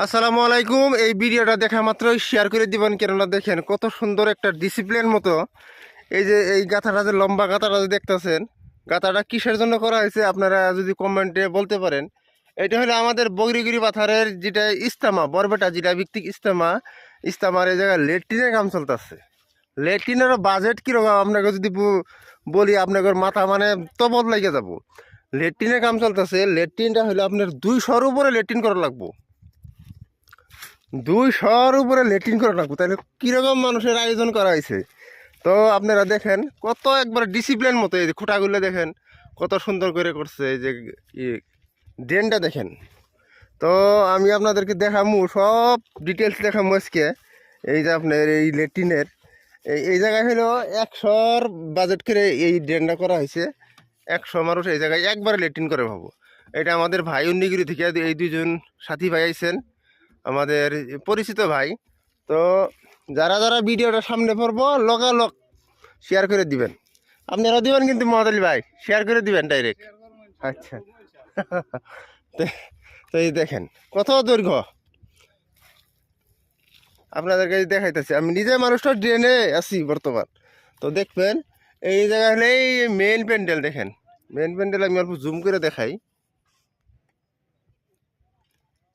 আসসালামু আলাইকুম। এই ভিডিওটা দেখা মাত্রই শেয়ার করে দিবেন, কেননা দেখেন কত সুন্দর একটা ডিসিপ্লিন মতো এই যে এই গাথাটা, যে লম্বা গাথাটা যে দেখতেছেন, গাথাটা কিসের জন্য করা হয়েছে আপনারা যদি কমেন্টে বলতে পারেন। এটা হলো আমাদের বগরিগিরি পাথারের যেটা ইস্তামা বরবেটা, যেটা ভিত্তিক ইস্তামা। ইস্তামার এই জায়গায় লেট্রিনের কাম চলতেছে। লেট্রিনেরও বাজেট কীরকম আপনাকে যদি বলি, আপনাদের মাথা মানে তবদ লাগে যাব। লেট্রিনের কাম চলতেছে। লেট্রিনটা হলো আপনার 200-র উপরে লেট্রিন করা লাগবো। 200-র উপরে লেট্রিন করা লাগবো, তাহলে কীরকম মানুষের আয়োজন করা হয়েছে। তো আপনারা দেখেন কত একবার ডিসিপ্লিন মতো, এই যে খুঁটাগুলো দেখেন কত সুন্দর করে করছে। এই যে ড্রেনটা দেখেন। তো আমি আপনাদেরকে দেখামু, সব ডিটেলস দেখামু আজকে। এই যে আপনার এই লেট্রিনের এই জায়গায় হলো 100-র বাজেট করে এই ড্রেনটা করা হয়েছে। 100 মানুষ এই জায়গায় একবারে লেট্রিন করে ভাবো। এটা আমাদের ভাই উন্নিগিরি থেকে এই দুজন সাথী ভাই আইছেন, আমাদের পরিচিত ভাই। তো যারা যারা ভিডিওটা সামনে পড়বো লগালগ শেয়ার করে দিবেন। আপনারা দিবেন কিন্তু মহাদালি ভাই, শেয়ার করে দিবেন ডাইরেক্ট। আচ্ছা। তো তো এই দেখেন কত দৈর্ঘ্য, আপনাদেরকে দেখাইতেছি। আমি নিজে মানুষটা ড্রেনে আছি বর্তমান। তো দেখবেন এই জায়গা হলে এই মেইন প্যান্ডেল দেখেন। মেইন প্যান্ডেল আমি অল্প জুম করে দেখাই।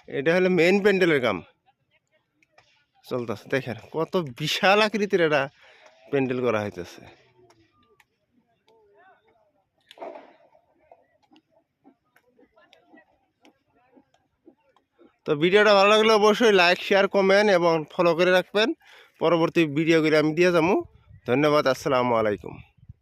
এটা হলো মেইন প্যান্ডেলের কাম চলতেছে। দেখেন কত বিশাল আকৃতির একটা প্যান্ডেল করা হইতেছে। তো ভিডিওটা ভালো লাগলে অবশ্যই লাইক, শেয়ার, কমেন্ট এবং ফলো করে রাখবেন। পরবর্তী ভিডিওগুলো আমি দিয়ে যাবো। ধন্যবাদ। আসসালামু আলাইকুম।